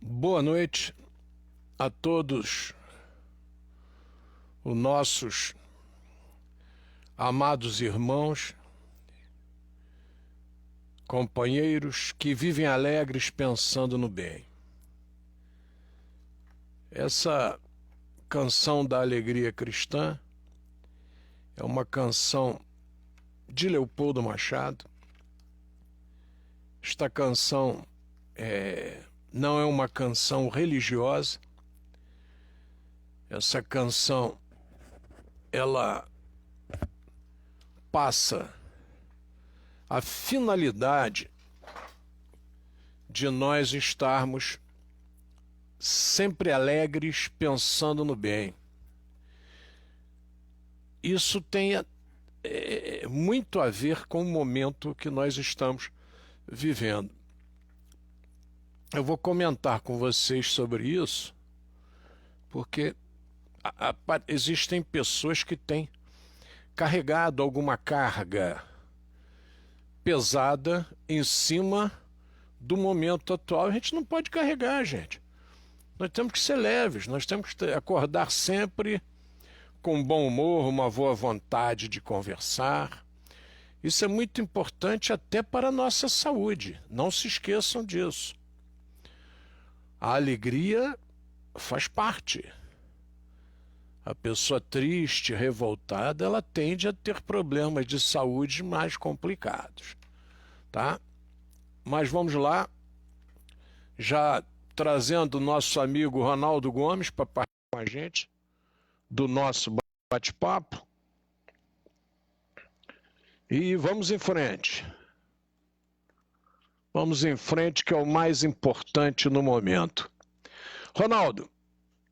Boa noite a todos os nossos amados irmãos, companheiros que vivem alegres pensando no bem. Essa canção da alegria cristã é uma canção de Leopoldo Machado. Esta canção não é uma canção religiosa. Essa canção, ela passa a finalidade de nós estarmos sempre alegres pensando no bem. Isso tem muito a ver com o momento que nós estamos vivendo. Eu vou comentar com vocês sobre isso, porque existem pessoas que têm carregado alguma carga pesada em cima do momento atual. A gente não pode carregar, gente. Nós temos que ser leves, nós temos que acordar sempre com bom humor, uma boa vontade de conversar. Isso é muito importante até para a nossa saúde. Não se esqueçam disso. A alegria faz parte. A pessoa triste, revoltada, ela tende a ter problemas de saúde mais complicados, tá? Mas vamos lá, já trazendo o nosso amigo Ronaldo Gomes para participar com a gente do nosso bate-papo. E vamos em frente. Vamos em frente, que é o mais importante no momento. Ronaldo,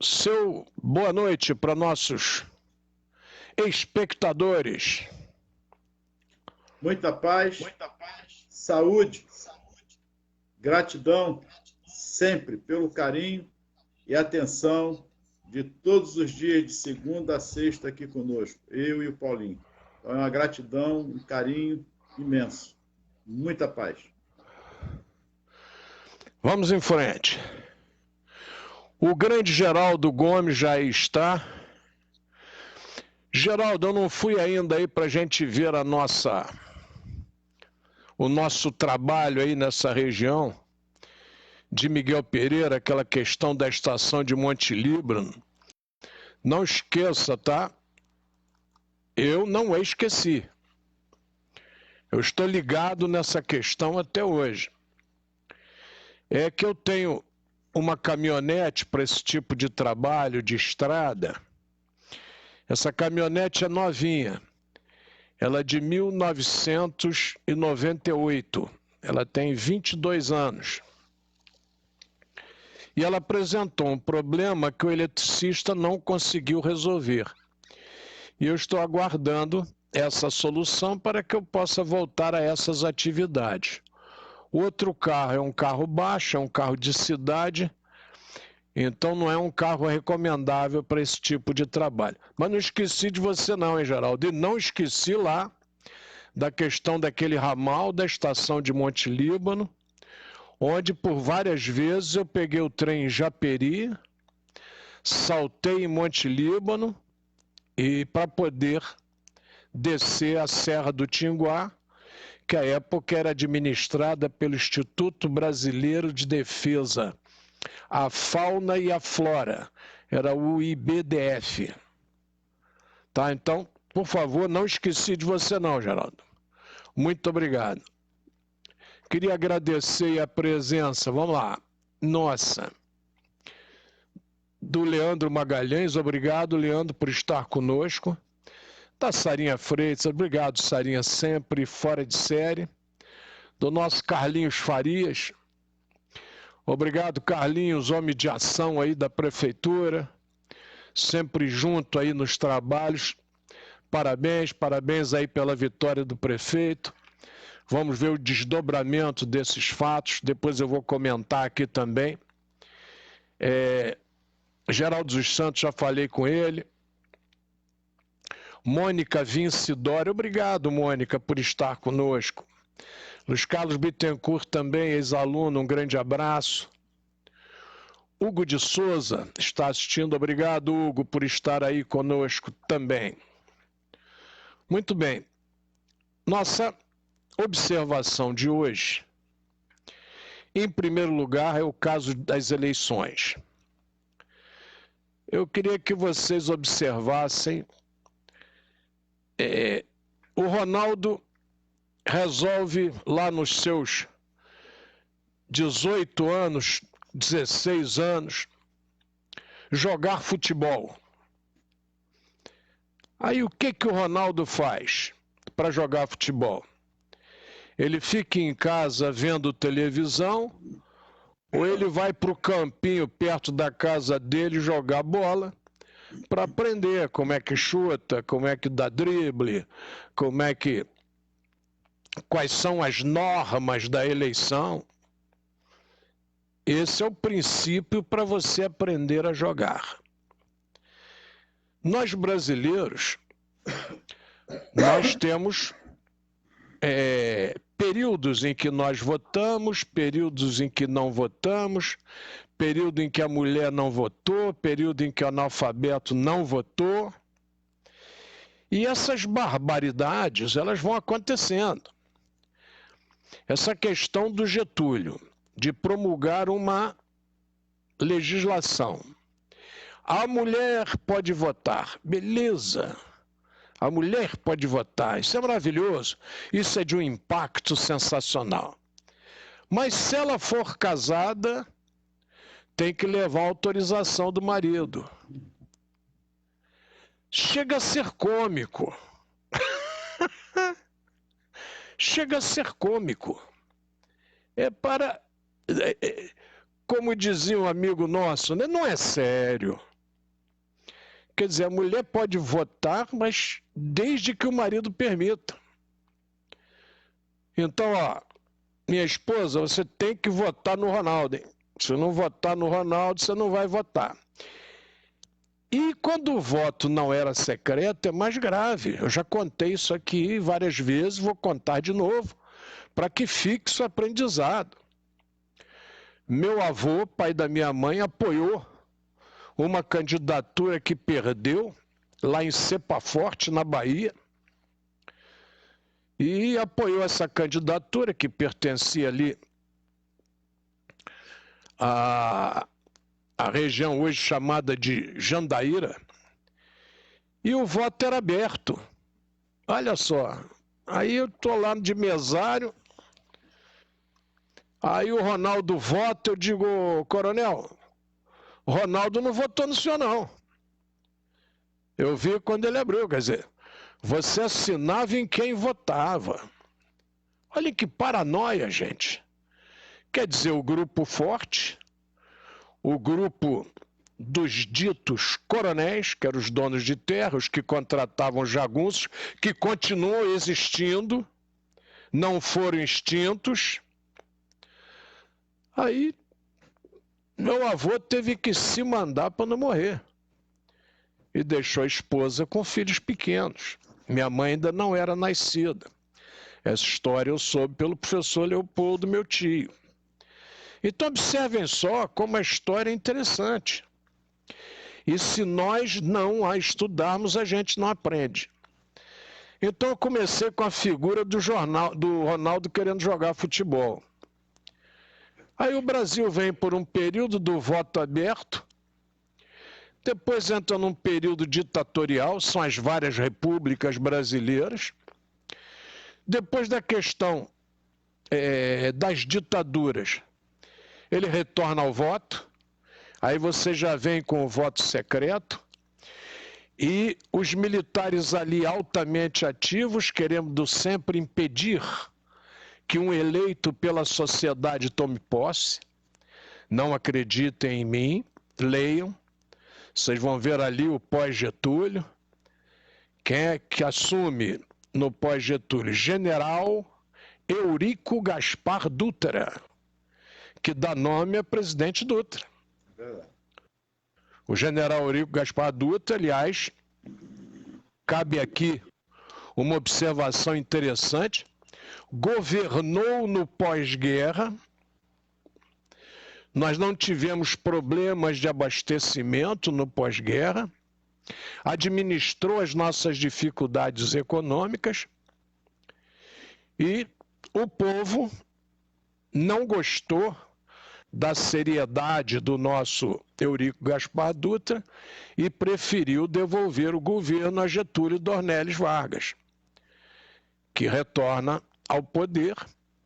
seu boa noite para nossos espectadores. Muita paz, saúde, gratidão sempre pelo carinho e atenção de todos os dias de segunda a sexta aqui conosco, eu e o Paulinho. Então é uma gratidão, um carinho imenso. Muita paz. Vamos em frente. O grande Geraldo Gomes já está. Geraldo, eu não fui ainda aí para a gente ver o nosso trabalho aí nessa região de Miguel Pereira, aquela questão da estação de Monte Líbano. Não esqueça, tá? Eu não esqueci. Eu estou ligado nessa questão até hoje. É que eu tenho uma caminhonete para esse tipo de trabalho de estrada. Essa caminhonete é novinha. Ela é de 1998. Ela tem 22 anos. E ela apresentou um problema que o eletricista não conseguiu resolver. E eu estou aguardando essa solução para que eu possa voltar a essas atividades. O outro carro é um carro baixo, é um carro de cidade, então não é um carro recomendável para esse tipo de trabalho. Mas não esqueci de você não, hein, Geraldo? E não esqueci lá da questão daquele ramal da estação de Monte Líbano, onde por várias vezes eu peguei o trem em Japeri, saltei em Monte Líbano e para poder descer a Serra do Tinguá, que à época era administrada pelo Instituto Brasileiro de Defesa, a Fauna e a Flora, era o IBDF. Tá, então, por favor, não esqueci de você não, Geraldo. Muito obrigado. Queria agradecer a presença, vamos lá, nossa, do Leandro Magalhães. Obrigado, Leandro, por estar conosco. Da Sarinha Freitas, obrigado, Sarinha, sempre fora de série. Do nosso Carlinhos Farias, obrigado, Carlinhos, homem de ação aí da prefeitura, sempre junto aí nos trabalhos. Parabéns, parabéns aí pela vitória do prefeito. Vamos ver o desdobramento desses fatos, depois eu vou comentar aqui também. Geraldo dos Santos, já falei com ele. Mônica Vincidória, obrigado, Mônica, por estar conosco. Luiz Carlos Bittencourt também, ex-aluno, um grande abraço. Hugo de Souza está assistindo. Obrigado, Hugo, por estar aí conosco também. Muito bem. Nossa observação de hoje, em primeiro lugar, é o caso das eleições. Eu queria que vocês observassem. O Ronaldo resolve lá nos seus 18 anos, 16 anos, jogar futebol. Aí o que o Ronaldo faz para jogar futebol? Ele fica em casa vendo televisão ou ele vai para o campinho perto da casa dele jogar bola para aprender como é que chuta, como é que dá drible, quais são as normas da eleição. Esse é o princípio para você aprender a jogar. Nós brasileiros, nós temos períodos em que nós votamos, períodos em que não votamos, período em que a mulher não votou, período em que o analfabeto não votou. E essas barbaridades, elas vão acontecendo. Essa questão do Getúlio, de promulgar uma legislação. A mulher pode votar, beleza. A mulher pode votar, isso é maravilhoso, isso é de um impacto sensacional. Mas se ela for casada, tem que levar a autorização do marido. Chega a ser cômico. Chega a ser cômico. Como dizia um amigo nosso, né? Não é sério. Quer dizer, a mulher pode votar, mas desde que o marido permita. Então, minha esposa, você tem que votar no Ronaldo, hein? Se não votar no Ronaldo, você não vai votar. E quando o voto não era secreto, é mais grave. Eu já contei isso aqui várias vezes, vou contar de novo, para que fique isso aprendizado. Meu avô, pai da minha mãe, apoiou uma candidatura que perdeu lá em Cepaforte, na Bahia, e apoiou essa candidatura que pertencia ali à região hoje chamada de Jandaíra, e o voto era aberto. Olha só, aí eu estou lá de mesário, aí o Ronaldo vota, eu digo, coronel, o Ronaldo não votou no senhor, não. Eu vi quando ele abriu, quer dizer, você assinava em quem votava. Olha que paranoia, gente. Quer dizer, o grupo forte, o grupo dos ditos coronéis, que eram os donos de terra, os que contratavam jagunços, que continuam existindo, não foram extintos. Aí, meu avô teve que se mandar para não morrer. E deixou a esposa com filhos pequenos. Minha mãe ainda não era nascida. Essa história eu soube pelo professor Leopoldo, meu tio. Então observem só como a história é interessante. E se nós não a estudarmos, a gente não aprende. Então eu comecei com a figura do Ronaldo querendo jogar futebol. Aí o Brasil vem por um período do voto aberto, depois entra num período ditatorial, são as várias repúblicas brasileiras. Depois da questão das ditaduras, ele retorna ao voto, aí você já vem com o voto secreto, e os militares ali altamente ativos, querendo sempre impedir que um eleito pela sociedade tome posse. Não acreditem em mim, leiam. Vocês vão ver ali o pós-Getúlio. Quem é que assume no pós-Getúlio? General Eurico Gaspar Dutra, que dá nome a presidente Dutra. O general Eurico Gaspar Dutra, aliás, cabe aqui uma observação interessante, governou no pós-guerra Nós não tivemos problemas de abastecimento no pós-guerra, administrou as nossas dificuldades econômicas e o povo não gostou da seriedade do nosso Eurico Gaspar Dutra e preferiu devolver o governo a Getúlio Dornelles Vargas, que retorna ao poder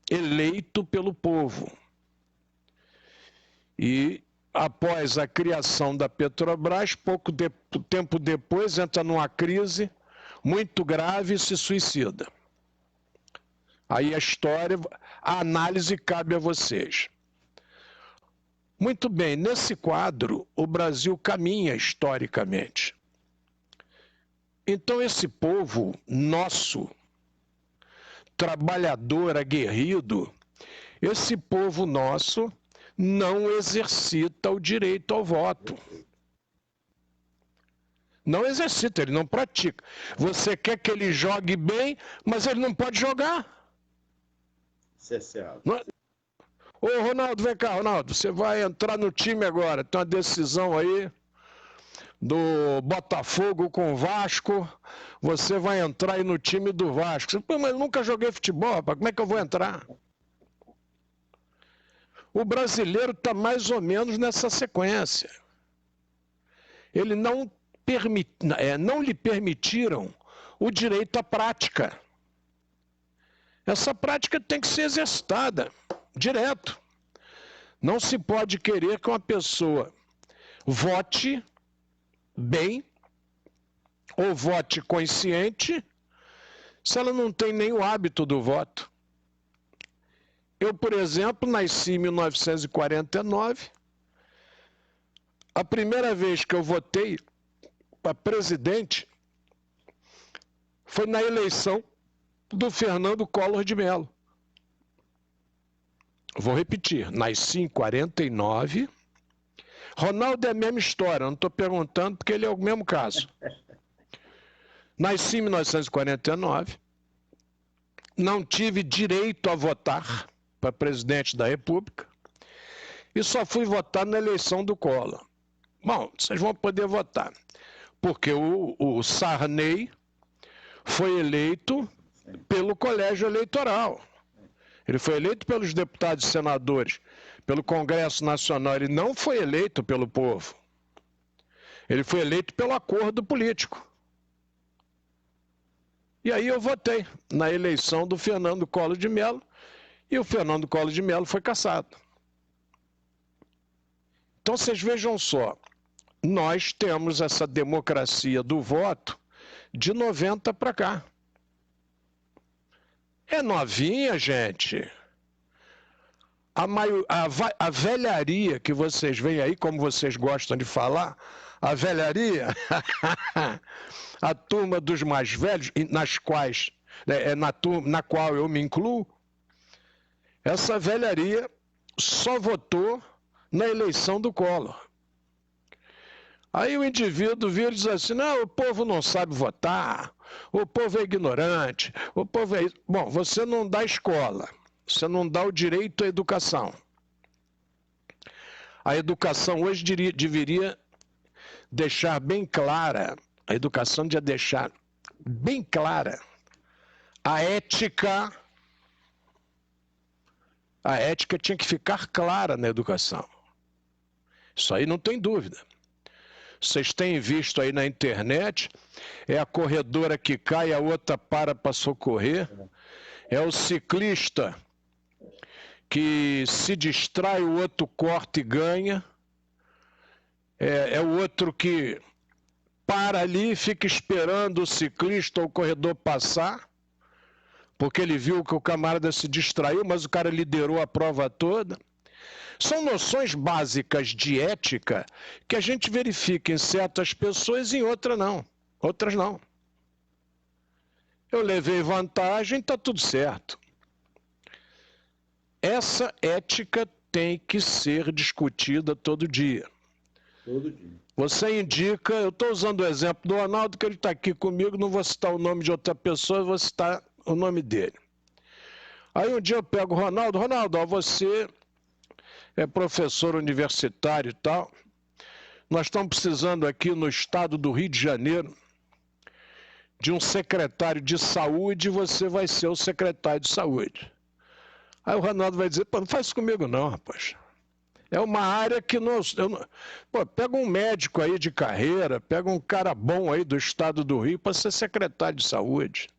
eleito pelo povo. E após a criação da Petrobras, pouco tempo depois entra numa crise muito grave e se suicida. Aí a história, a análise cabe a vocês. Muito bem, nesse quadro, o Brasil caminha historicamente. Então esse povo nosso, trabalhador, aguerrido, esse povo nosso não exercita o direito ao voto. Não exercita, ele não pratica. Você quer que ele jogue bem, mas ele não pode jogar. Cerceado. Ô, Ronaldo, vem cá, Ronaldo, você vai entrar no time agora. Tem uma decisão aí do Botafogo com o Vasco. Você vai entrar aí no time do Vasco. Pô, mas eu nunca joguei futebol, rapaz, como é que eu vou entrar? O brasileiro está mais ou menos nessa sequência. Ele não lhe permitiram o direito à prática. Essa prática tem que ser exercitada direto. Não se pode querer que uma pessoa vote bem ou vote consciente se ela não tem nem o hábito do voto. Eu, por exemplo, nasci em 1949. A primeira vez que eu votei para presidente foi na eleição do Fernando Collor de Mello. Vou repetir, nasci em 49. Ronaldo é a mesma história, não estou perguntando porque ele é o mesmo caso. Nasci em 1949, não tive direito a votar para presidente da República e só fui votar na eleição do Collor. Bom, vocês vão poder votar, porque o Sarney foi eleito pelo colégio eleitoral. Ele foi eleito pelos deputados e senadores, pelo Congresso Nacional. Ele não foi eleito pelo povo. Ele foi eleito pelo acordo político. E aí eu votei na eleição do Fernando Collor de Mello, e o Fernando Collor de Mello foi cassado. Então vocês vejam só, nós temos essa democracia do voto de 90 para cá. É novinha, gente. A velharia que vocês veem aí, como vocês gostam de falar, a velharia, a turma dos mais velhos, na qual eu me incluo, essa velharia só votou na eleição do Collor. Aí o indivíduo vira e diz assim, não, o povo não sabe votar, o povo é ignorante, o povo é... Bom, você não dá escola, você não dá o direito à educação. A educação hoje deveria deixar bem clara, a educação devia deixar bem clara a ética. A ética tinha que ficar clara na educação. Isso aí não tem dúvida. Vocês têm visto aí na internet, é a corredora que cai, a outra para socorrer, é o ciclista que se distrai, o outro corta e ganha, é o outro que para ali, fica esperando o ciclista ou o corredor passar, porque ele viu que o camarada se distraiu, mas o cara liderou a prova toda. São noções básicas de ética que a gente verifica em certas pessoas e em outras não. Outras não. Eu levei vantagem, está tudo certo. Essa ética tem que ser discutida todo dia. Todo dia. Você indica, eu estou usando o exemplo do Ronaldo, que ele está aqui comigo, não vou citar o nome de outra pessoa, vou citar o nome dele. Aí um dia eu pego o Ronaldo, ó, você é professor universitário e tal. Nós estamos precisando aqui no estado do Rio de Janeiro de um secretário de saúde, e você vai ser o secretário de saúde. Aí o Ronaldo vai dizer, pô, não faz isso comigo não, rapaz. É uma área que pô, pega um médico aí de carreira, pega um cara bom aí do estado do Rio para ser secretário de saúde.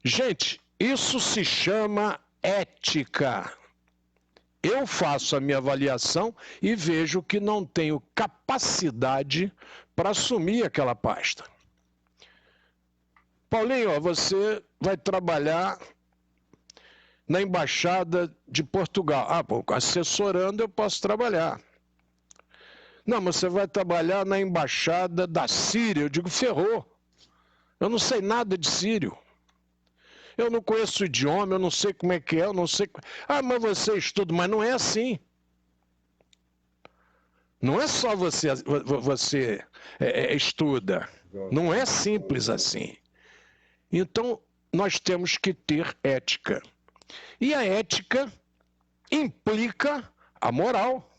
Gente, isso se chama ética. Eu faço a minha avaliação e vejo que não tenho capacidade para assumir aquela pasta. Paulinho, ó, você vai trabalhar na Embaixada de Portugal. Ah, pô, assessorando eu posso trabalhar. Não, mas você vai trabalhar na Embaixada da Síria. Eu digo, ferrou. Eu não sei nada de sírio. Eu não conheço o idioma, eu não sei como é que é, eu não sei... Ah, mas você estuda, mas não é assim. Não é só você estuda. Não é simples assim. Então, nós temos que ter ética. E a ética implica a moral.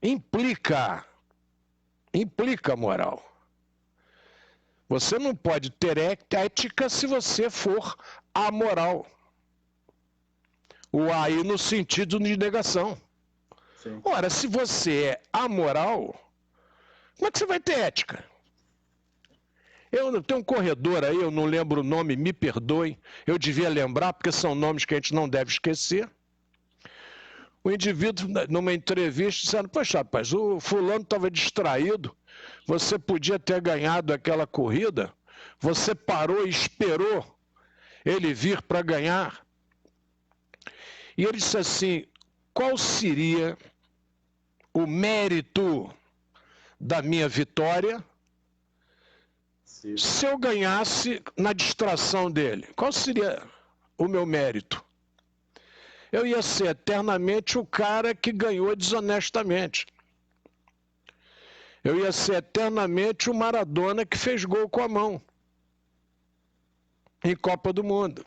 Implica a moral. Você não pode ter ética se você for amoral. O aí no sentido de negação. Sim. Ora, se você é amoral, como é que você vai ter ética? Eu tenho um corredor aí, eu não lembro o nome, me perdoem. Eu devia lembrar, porque são nomes que a gente não deve esquecer. O indivíduo, numa entrevista, dizendo, poxa, rapaz, o fulano estava distraído, você podia ter ganhado aquela corrida, você parou e esperou ele vir para ganhar. E ele disse assim, qual seria o mérito da minha vitória se eu ganhasse na distração dele? Qual seria o meu mérito? Eu ia ser eternamente o cara que ganhou desonestamente. Eu ia ser eternamente o Maradona que fez gol com a mão em Copa do Mundo.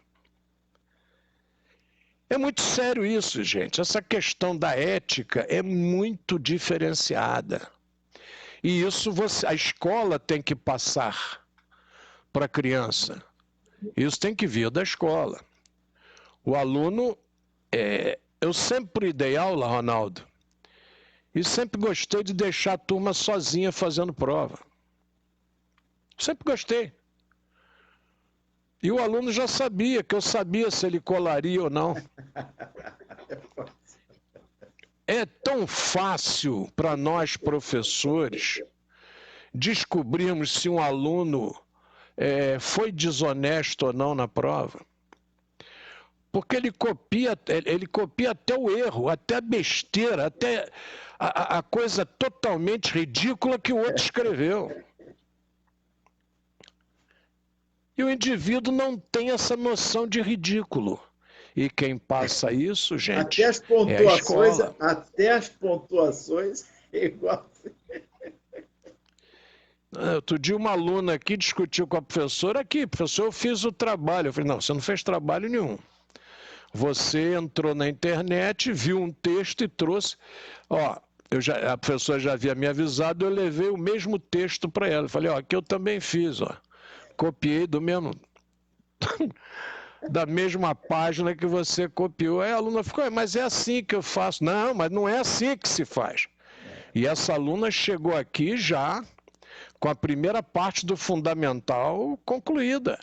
É muito sério isso, gente. Essa questão da ética é muito diferenciada. E isso a escola tem que passar para a criança. Isso tem que vir da escola. O aluno... eu sempre dei aula, Ronaldo, e sempre gostei de deixar a turma sozinha fazendo prova. Sempre gostei. E o aluno já sabia, que eu sabia se ele colaria ou não. É tão fácil para nós, professores, descobrirmos se um aluno foi desonesto ou não na prova. Porque ele copia até o erro, até a besteira, até a coisa totalmente ridícula que o outro escreveu. E o indivíduo não tem essa noção de ridículo. E quem passa isso, gente, é a escola. Até as pontuações é igual. Outro dia uma aluna aqui discutiu com a professora, professor, eu fiz o trabalho. Eu falei, não, você não fez trabalho nenhum. Você entrou na internet, viu um texto e trouxe. Ó, a professora já havia me avisado, eu levei o mesmo texto para ela. Eu falei, ó, aqui eu também fiz, ó. Copiei do mesmo... da mesma página que você copiou. Aí a aluna ficou, mas é assim que eu faço. Não, mas não é assim que se faz. E essa aluna chegou aqui já com a primeira parte do fundamental concluída.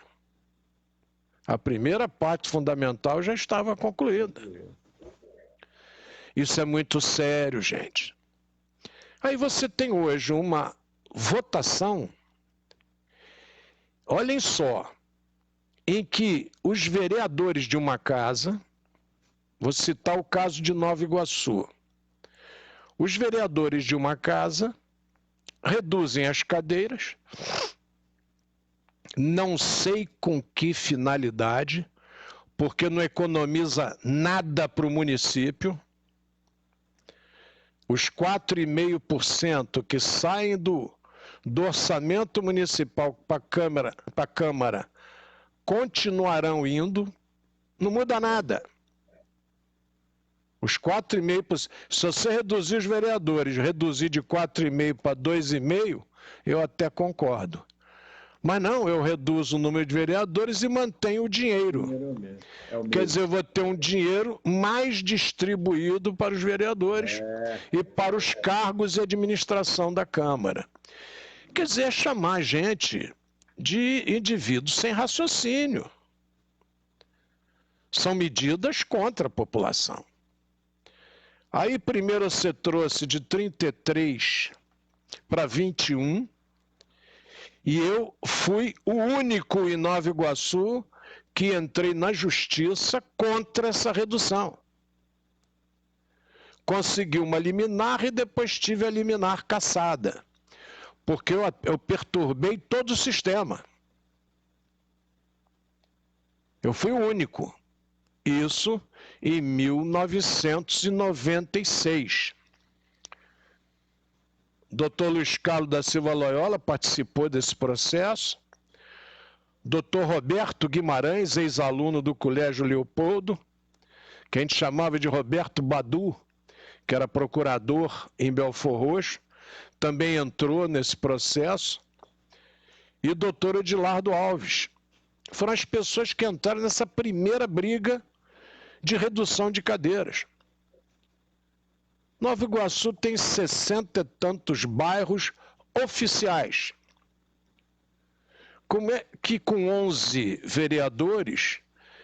A primeira parte fundamental já estava concluída. Isso é muito sério, gente. Aí você tem hoje uma votação, olhem só, em que os vereadores de uma casa, vou citar o caso de Nova Iguaçu, os vereadores de uma casa reduzem as cadeiras, não sei com que finalidade, porque não economiza nada para o município. Os 4,5% que saem do orçamento municipal para a Câmara continuarão indo, não muda nada. Os 4,5%, se você reduzir os vereadores, reduzir de 4,5% para 2,5%, eu até concordo. Mas não, eu reduzo o número de vereadores e mantenho o dinheiro. Quer dizer, eu vou ter um dinheiro mais distribuído para os vereadores e para os cargos e administração da Câmara. Quer dizer, é chamar a gente de indivíduos sem raciocínio. São medidas contra a população. Aí primeiro você trouxe de 33 para 21, e eu fui o único em Nova Iguaçu que entrei na justiça contra essa redução. Consegui uma liminar e depois tive a liminar cassada, porque eu perturbei todo o sistema. Eu fui o único. Isso em 1996. Dr. Luiz Carlos da Silva Loyola participou desse processo. Dr. Roberto Guimarães, ex-aluno do Colégio Leopoldo, que a gente chamava de Roberto Badu, que era procurador em Belford Roxo, também entrou nesse processo. E o Dr. Edilardo Alves. Foram as pessoas que entraram nessa primeira briga de redução de cadeiras. Nova Iguaçu tem 60 e tantos bairros oficiais. Como é que com 11 vereadores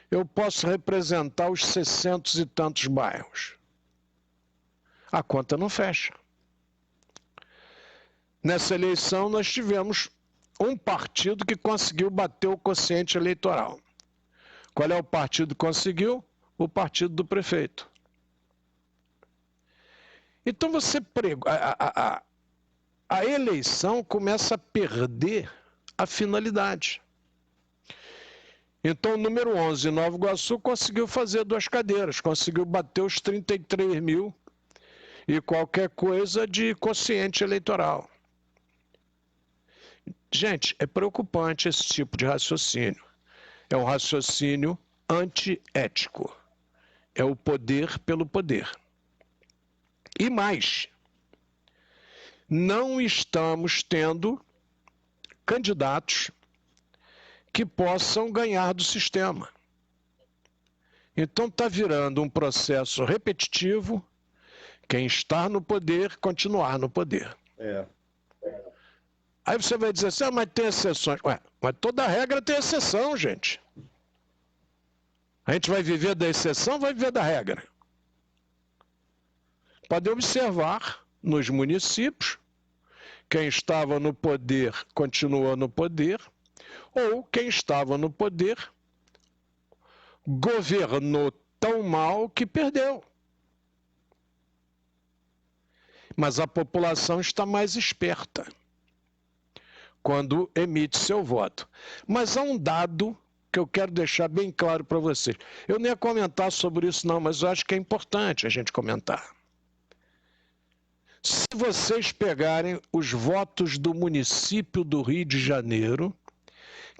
eu posso representar os 600 e tantos bairros? A conta não fecha. Nessa eleição nós tivemos um partido que conseguiu bater o quociente eleitoral. Qual é o partido que conseguiu? O partido do prefeito. Então você a eleição começa a perder a finalidade. Então o número 11, Nova Iguaçu, conseguiu fazer 2 cadeiras, conseguiu bater os 33 mil e qualquer coisa de quociente eleitoral. Gente, é preocupante esse tipo de raciocínio. É um raciocínio antiético. É o poder pelo poder. E mais, não estamos tendo candidatos que possam ganhar do sistema. Então está virando um processo repetitivo, quem está no poder, continuar no poder. Aí você vai dizer assim, mas tem exceções. Ué, mas toda regra tem exceção, gente. A gente vai viver da exceção, vai viver da regra. Pode observar nos municípios, quem estava no poder continua no poder, ou quem estava no poder governou tão mal que perdeu. Mas a população está mais esperta quando emite seu voto. Mas há um dado que eu quero deixar bem claro para vocês. Eu nem ia comentar sobre isso não, mas eu acho que é importante a gente comentar. Se vocês pegarem os votos do município do Rio de Janeiro,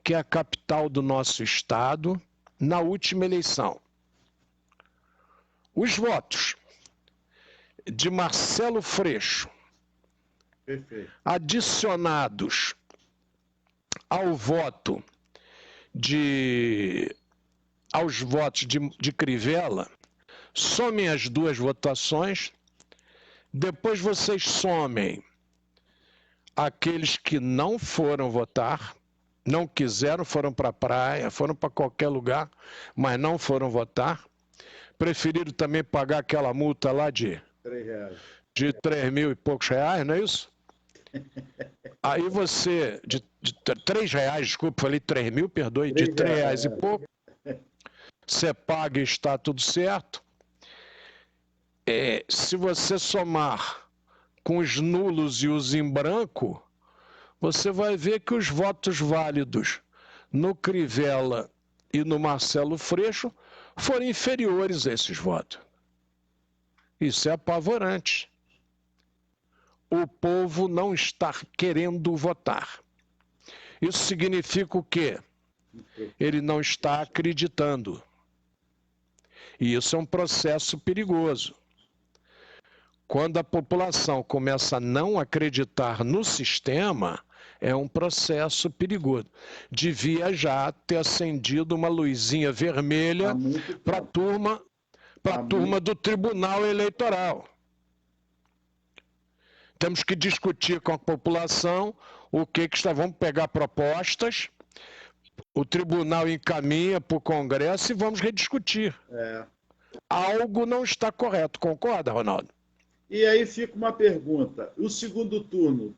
que é a capital do nosso estado, na última eleição, os votos de Marcelo Freixo, adicionados ao voto aos votos de Crivella, somem as 2 votações, depois vocês somem aqueles que não foram votar, não quiseram, foram para a praia, foram para qualquer lugar, mas não foram votar, preferiram também pagar aquela multa lá de 3 mil e poucos reais, não é isso? Aí você, de 3 reais, desculpa, falei 3 mil, perdoe, de 3 reais e pouco, você paga e está tudo certo. Se você somar com os nulos e os em branco, você vai ver que os votos válidos no Crivella e no Marcelo Freixo foram inferiores a esses votos. Isso é apavorante. O povo não está querendo votar. Isso significa o quê? Ele não está acreditando. E isso é um processo perigoso. Quando a população começa a não acreditar no sistema, é um processo perigoso. Devia já ter acendido uma luzinha vermelha para a turma do Tribunal Eleitoral. Temos que discutir com a população o que está. Vamos pegar propostas, o tribunal encaminha para o Congresso e vamos rediscutir. Algo não está correto, concorda, Ronaldo? E aí fica uma pergunta. O segundo turno,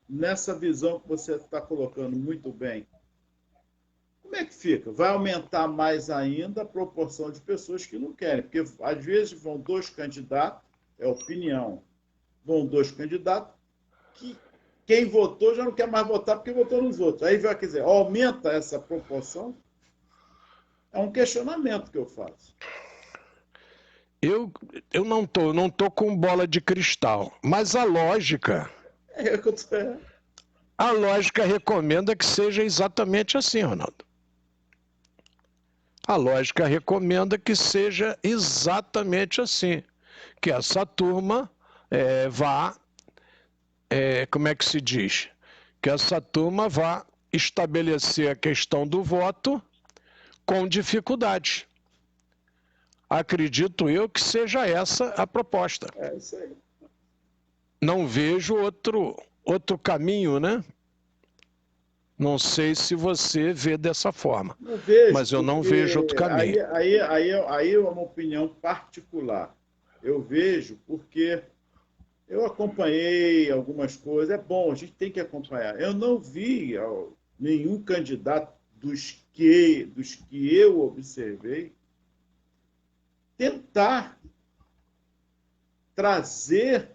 nessa visão que você está colocando muito bem, como é que fica? Vai aumentar mais ainda a proporção de pessoas que não querem? Porque às vezes vão dois candidatos, é opinião, vão dois candidatos que quem votou já não quer mais votar porque votou nos outros. Aí, quer dizer, aumenta essa proporção? É um questionamento que eu faço. Eu não tô com bola de cristal, mas a lógica... A lógica recomenda que seja exatamente assim, Ronaldo. A lógica recomenda que seja exatamente assim. Que essa turma vá... como é que se diz? Que essa turma vá estabelecer a questão do voto com dificuldade. Acredito eu que seja essa a proposta. É isso aí. Não vejo outro caminho, né? Não sei se você vê dessa forma. Não vejo, mas eu não vejo outro caminho. Aí é uma opinião particular. Eu vejo porque eu acompanhei algumas coisas. É bom, a gente tem que acompanhar. Eu não vi nenhum candidato dos que eu observei tentar trazer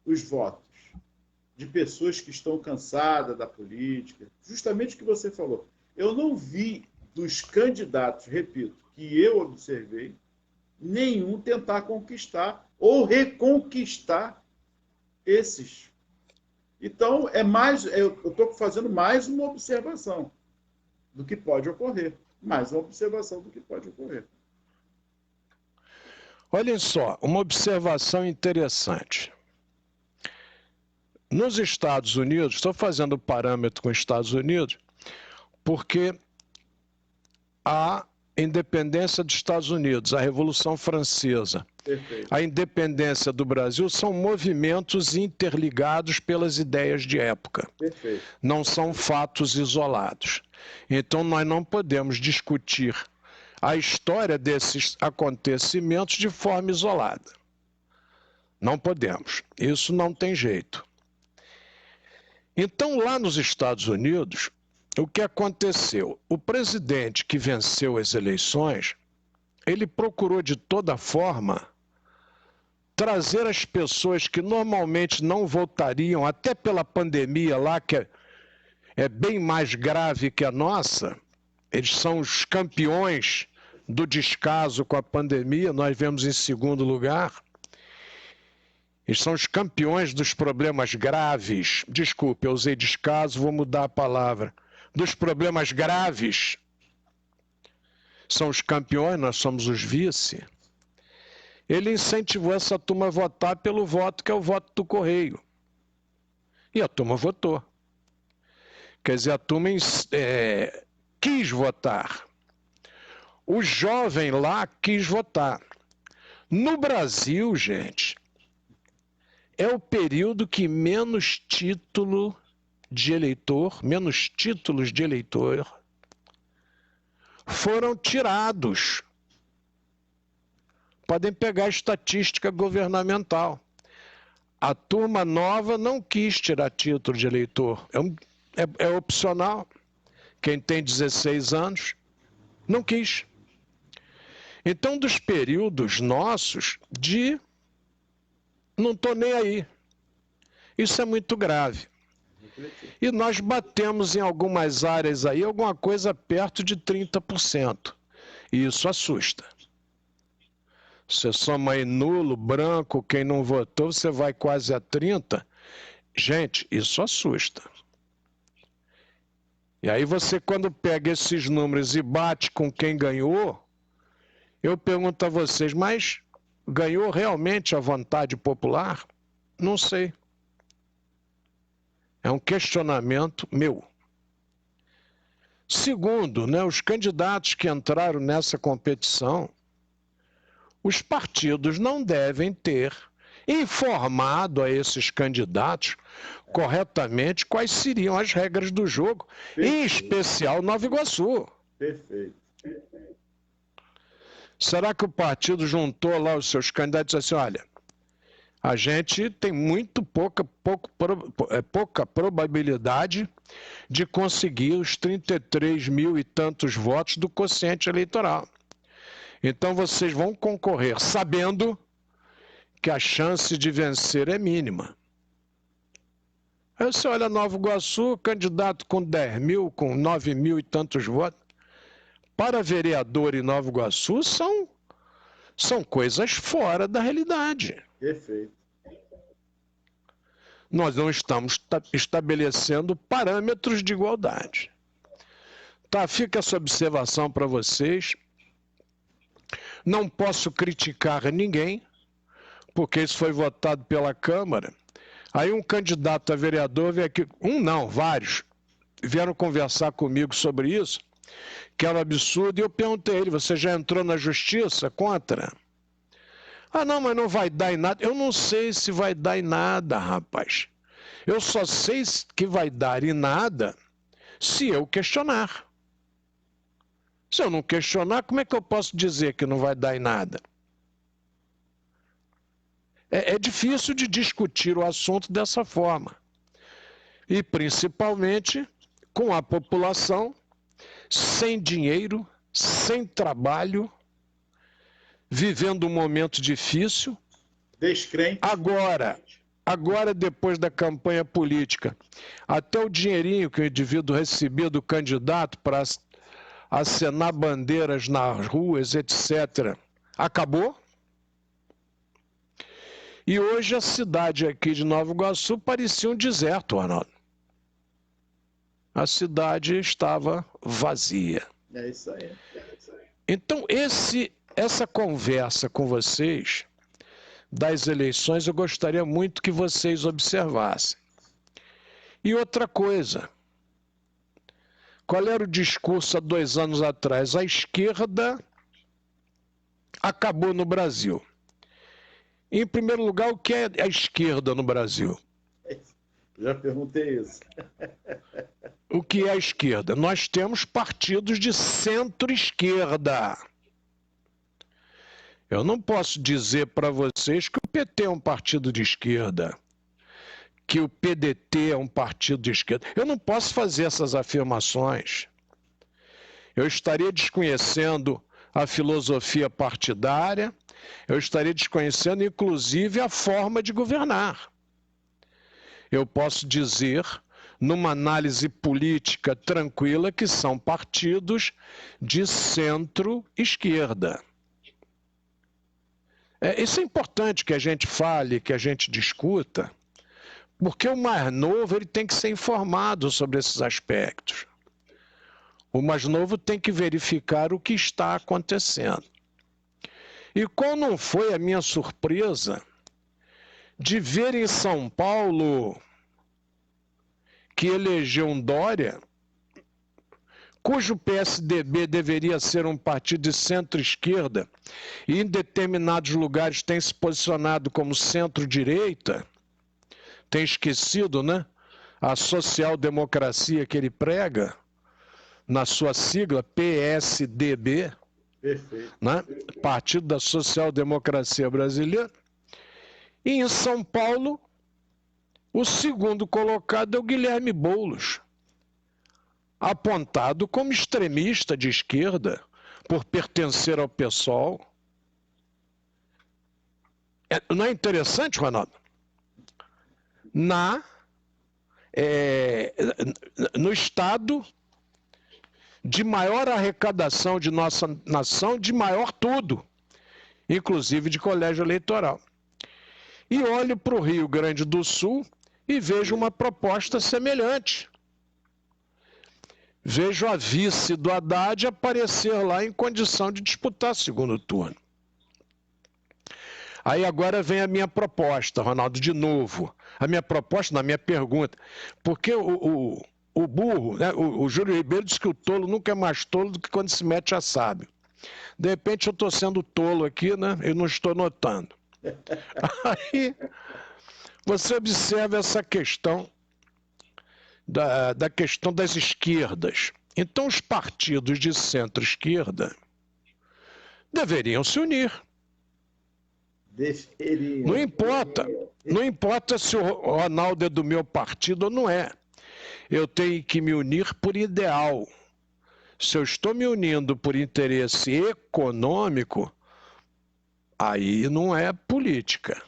os votos de pessoas que estão cansadas da política. Justamente o que você falou. Eu não vi dos candidatos, repito, que eu observei, nenhum tentar conquistar ou reconquistar esses. Então, eu estou fazendo mais uma observação do que pode ocorrer. Mais uma observação do que pode ocorrer. Olhem só, uma observação interessante. Nos Estados Unidos, estou fazendo parâmetro com os Estados Unidos, porque a independência dos Estados Unidos, a Revolução Francesa, Perfeito. A independência do Brasil são movimentos interligados pelas ideias de época. Perfeito. Não são fatos isolados. Então, nós não podemos discutir a história desses acontecimentos de forma isolada. Não podemos. Isso não tem jeito. Então, lá nos Estados Unidos, o que aconteceu? O presidente que venceu as eleições, ele procurou de toda forma trazer as pessoas que normalmente não votariam, até pela pandemia lá, que é bem mais grave que a nossa. Eles são os campeões do descaso com a pandemia, nós vemos em segundo lugar. Eles são os campeões dos problemas graves. Desculpe, eu usei descaso, vou mudar a palavra. Dos problemas graves. São os campeões, nós somos os vice. Ele incentivou essa turma a votar pelo voto que é o voto do correio. E a turma votou. Quer dizer, a turma quis votar. O jovem lá quis votar. No Brasil, gente, é o período que menos títulos de eleitor foram tirados. Podem pegar a estatística governamental. A turma nova não quis tirar título de eleitor. É opcional. Quem tem 16 anos não quis. Então, dos períodos nossos de não estou nem aí. Isso é muito grave. E nós batemos em algumas áreas aí alguma coisa perto de 30%. E isso assusta. Você soma aí nulo, branco, quem não votou, você vai quase a 30%. Gente, isso assusta. E aí você, quando pega esses números e bate com quem ganhou, Eu pergunto a vocês, mas ganhou realmente a vontade popular? Não sei. É um questionamento meu. Segundo, né, os candidatos que entraram nessa competição, os partidos não devem ter informado a esses candidatos corretamente quais seriam as regras do jogo, em especial Nova Iguaçu. Perfeito. Será que o partido juntou lá os seus candidatos e disse assim, olha, a gente tem pouca probabilidade de conseguir os 33 mil e tantos votos do quociente eleitoral. Então vocês vão concorrer sabendo que a chance de vencer é mínima. Aí você olha Nova Iguaçu, candidato com 10 mil, com 9 mil e tantos votos. Para vereador em Nova Iguaçu são coisas fora da realidade. Perfeito. Nós não estamos estabelecendo parâmetros de igualdade. Tá, fica essa observação para vocês. Não posso criticar ninguém, porque isso foi votado pela Câmara. Aí um candidato a vereador veio aqui, vários, vieram conversar comigo sobre isso, que era um absurdo, e eu perguntei a ele, você já entrou na justiça contra? Ah, não, mas não vai dar em nada. Eu não sei se vai dar em nada, rapaz. Eu só sei que vai dar em nada se eu questionar. Se eu não questionar, como é que eu posso dizer que não vai dar em nada? É difícil de discutir o assunto dessa forma. E, principalmente, com a população sem dinheiro, sem trabalho, vivendo um momento difícil. Descrente. Agora, depois da campanha política, até o dinheirinho que o indivíduo recebia do candidato para acenar bandeiras nas ruas, etc., acabou. E hoje a cidade aqui de Nova Iguaçu parecia um deserto, Arnaldo. A cidade estava vazia. É isso aí. Então, essa conversa com vocês das eleições, eu gostaria muito que vocês observassem. E outra coisa, qual era o discurso há 2 anos atrás? A esquerda acabou no Brasil. Em primeiro lugar, o que é a esquerda no Brasil? Já perguntei isso. O que é a esquerda? Nós temos partidos de centro-esquerda. Eu não posso dizer para vocês que o PT é um partido de esquerda, que o PDT é um partido de esquerda. Eu não posso fazer essas afirmações. Eu estaria desconhecendo a filosofia partidária, eu estaria desconhecendo, inclusive, a forma de governar. Eu posso dizer, numa análise política tranquila, que são partidos de centro-esquerda. Isso é importante que a gente fale, que a gente discuta, porque o mais novo ele tem que ser informado sobre esses aspectos. O mais novo tem que verificar o que está acontecendo. E qual não foi a minha surpresa de ver em São Paulo que elegeu um Dória, cujo PSDB deveria ser um partido de centro-esquerda e em determinados lugares tem se posicionado como centro-direita, tem esquecido, né, a social-democracia que ele prega, na sua sigla PSDB, né, Partido da Social-Democracia Brasileira. E em São Paulo, o segundo colocado é o Guilherme Boulos, apontado como extremista de esquerda por pertencer ao PSOL. Não é interessante, Ronaldo? No estado de maior arrecadação de nossa nação, de maior tudo, inclusive de colégio eleitoral. E olho para o Rio Grande do Sul e vejo uma proposta semelhante. vejo a vice do Haddad aparecer lá em condição de disputar segundo turno. Aí agora vem a minha proposta, Ronaldo, de novo. A minha proposta, na minha pergunta. Porque o burro, né, o Júlio Ribeiro disse que o tolo nunca é mais tolo do que quando se mete a sábio. De repente eu estou sendo tolo aqui, né? Eu não estou notando. Aí você observa essa questão da questão das esquerdas. Então os partidos de centro-esquerda deveriam se unir. Deveriam. Não importa se o Ronaldo é do meu partido ou não é. Eu tenho que me unir por ideal. Se eu estou me unindo por interesse econômico, aí não é política.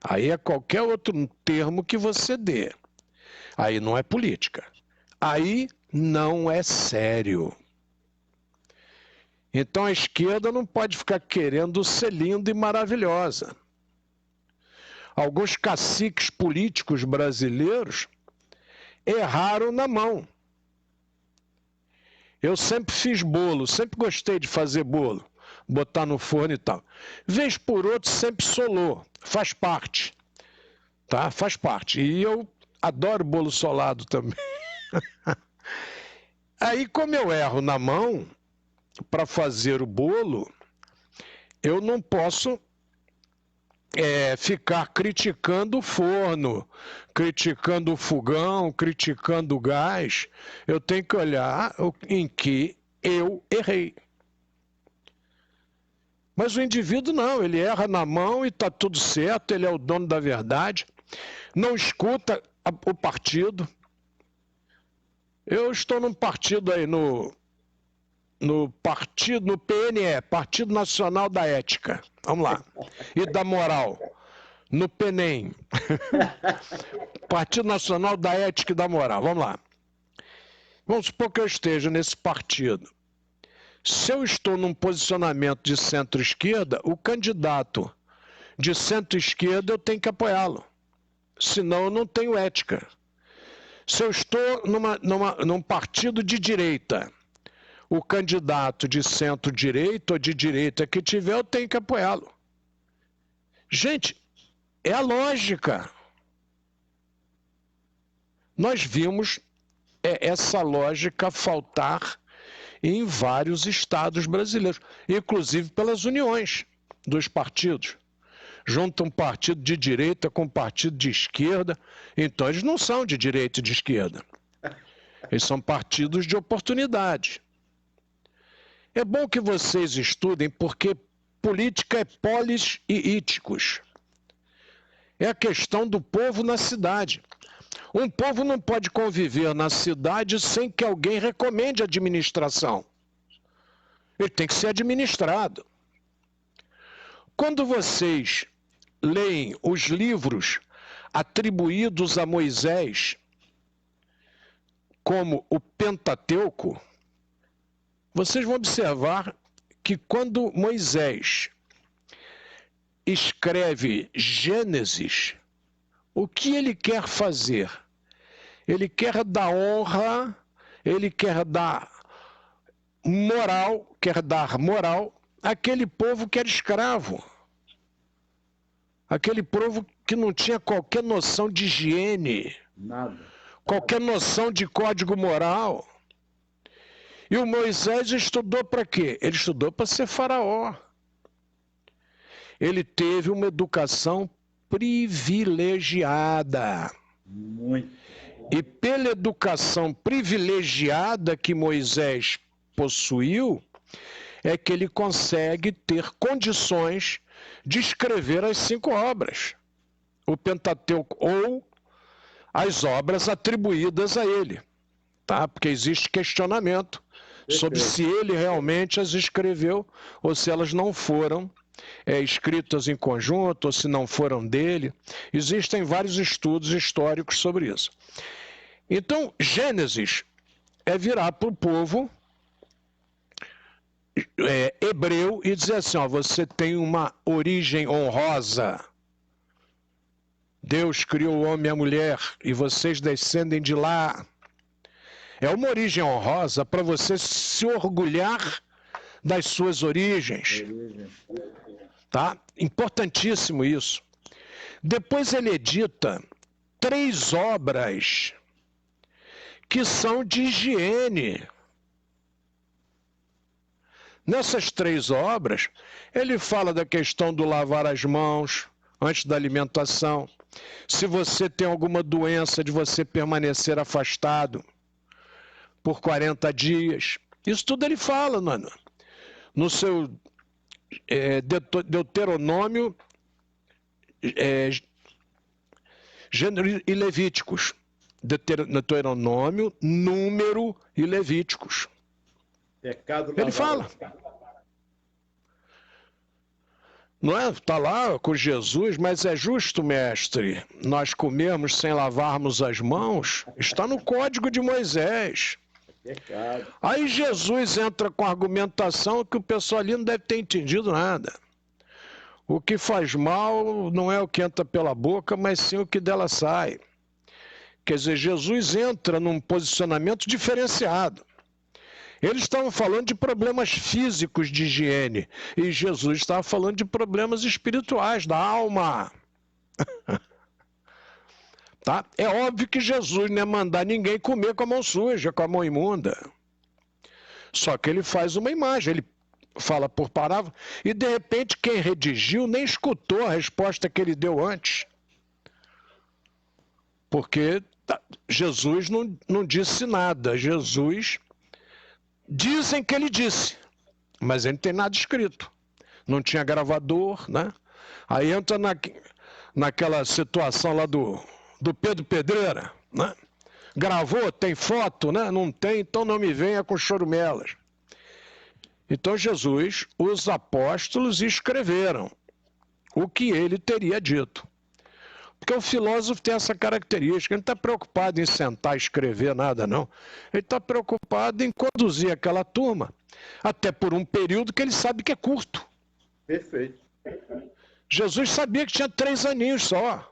Aí é qualquer outro termo que você dê. Aí não é política. Aí não é sério. Então a esquerda não pode ficar querendo ser linda e maravilhosa. Alguns caciques políticos brasileiros erraram na mão. Eu sempre fiz bolo, sempre gostei de fazer bolo, botar no forno e tal. Vez por outra sempre solou, faz parte, tá? Faz parte. E eu adoro bolo solado também. Aí, como eu erro na mão para fazer o bolo, eu não posso ficar criticando o forno, criticando o fogão, criticando o gás. Eu tenho que olhar em que eu errei. Mas o indivíduo não, ele erra na mão e está tudo certo, ele é o dono da verdade, não escuta o partido. Eu estou num partido aí, no PNE, Partido Nacional da Ética, vamos lá, e da Moral, no PNEM, Partido Nacional da Ética e da Moral, vamos lá. Vamos supor que eu esteja nesse partido. Se eu estou num posicionamento de centro-esquerda, o candidato de centro-esquerda eu tenho que apoiá-lo, senão eu não tenho ética. Se eu estou num partido de direita, o candidato de centro-direita ou de direita que tiver, eu tenho que apoiá-lo. Gente, é a lógica. Nós vimos essa lógica faltar em vários estados brasileiros, inclusive pelas uniões dos partidos. Junta um partido de direita com um partido de esquerda, então eles não são de direita e de esquerda. Eles são partidos de oportunidade. É bom que vocês estudem, porque política é polis e íticos. É a questão do povo na cidade. Um povo não pode conviver na cidade sem que alguém recomende a administração. Ele tem que ser administrado. Quando vocês leem os livros atribuídos a Moisés, como o Pentateuco, vocês vão observar que quando Moisés escreve Gênesis, o que ele quer fazer? Ele quer dar honra, ele quer dar moral àquele povo que era escravo. Aquele povo que não tinha qualquer noção de higiene, qualquer noção de código moral. E o Moisés estudou para quê? Ele estudou para ser faraó. Ele teve uma educação privilegiada. Muito. E pela educação privilegiada que Moisés possuiu, é que ele consegue ter condições de escrever as 5 obras, o Pentateuco, ou as obras atribuídas a ele, tá? Porque existe questionamento sobre se ele realmente as escreveu ou se elas não foram escritas em conjunto ou se não foram dele. Existem vários estudos históricos sobre isso. Então, Gênesis é virar para o povo hebreu e dizer assim, ó, você tem uma origem honrosa. Deus criou o homem e a mulher e vocês descendem de lá. É uma origem honrosa para você se orgulhar das suas origens. Tá? Importantíssimo isso. Depois ele edita 3 obras que são de higiene. Nessas 3 obras, ele fala da questão do lavar as mãos antes da alimentação. Se você tem alguma doença, de você permanecer afastado por 40 dias. Isso tudo ele fala, mano, no seu Deuteronômio, Gênero e Levíticos. Deuteronômio, Número e Levíticos. Pecado ele fala. Não é? Está lá com Jesus, mas é justo, mestre, nós comermos sem lavarmos as mãos? Está no Código de Moisés. Pecado. Aí Jesus entra com a argumentação que o pessoal ali não deve ter entendido nada. O que faz mal não é o que entra pela boca, mas sim o que dela sai. Quer dizer, Jesus entra num posicionamento diferenciado. Eles estavam falando de problemas físicos de higiene e Jesus estava falando de problemas espirituais, da alma. Tá? É óbvio que Jesus não ia mandar ninguém comer com a mão suja, com a mão imunda. Só que ele faz uma imagem, ele fala por parábola, e de repente quem redigiu nem escutou a resposta que ele deu antes. Porque Jesus não disse nada, Jesus... Dizem que ele disse, mas ele não tem nada escrito. Não tinha gravador, né? Aí entra naquela situação lá do Pedro Pedreira, né? Gravou, tem foto, né? Não tem, então não me venha com chorumelas. Então Jesus, os apóstolos escreveram o que ele teria dito. Porque o filósofo tem essa característica, ele não está preocupado em sentar e escrever nada, não. Ele está preocupado em conduzir aquela turma, até por um período que ele sabe que é curto. Perfeito. Jesus sabia que tinha 3 aninhos só.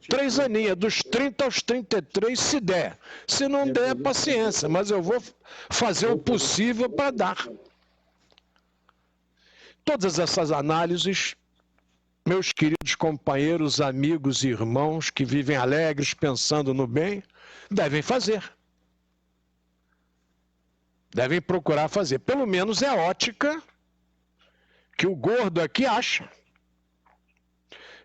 3 aninhos, dos 30 aos 33, se der. Se não der, paciência, mas eu vou fazer o possível para dar. Todas essas análises, meus queridos companheiros, amigos e irmãos que vivem alegres pensando no bem, devem fazer. Devem procurar fazer. Pelo menos é a ótica que o gordo aqui acha.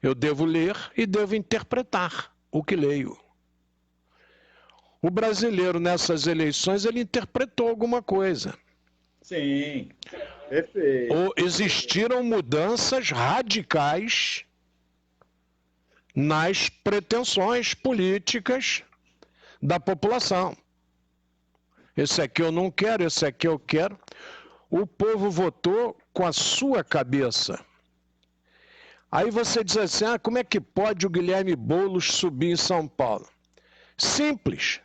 Eu devo ler e devo interpretar o que leio. O brasileiro nessas eleições, ele interpretou alguma coisa. Sim, perfeito. Ou existiram mudanças radicais nas pretensões políticas da população. Esse aqui eu não quero, esse aqui eu quero. O povo votou com a sua cabeça. Aí você diz assim, como é que pode o Guilherme Boulos subir em São Paulo? Simples.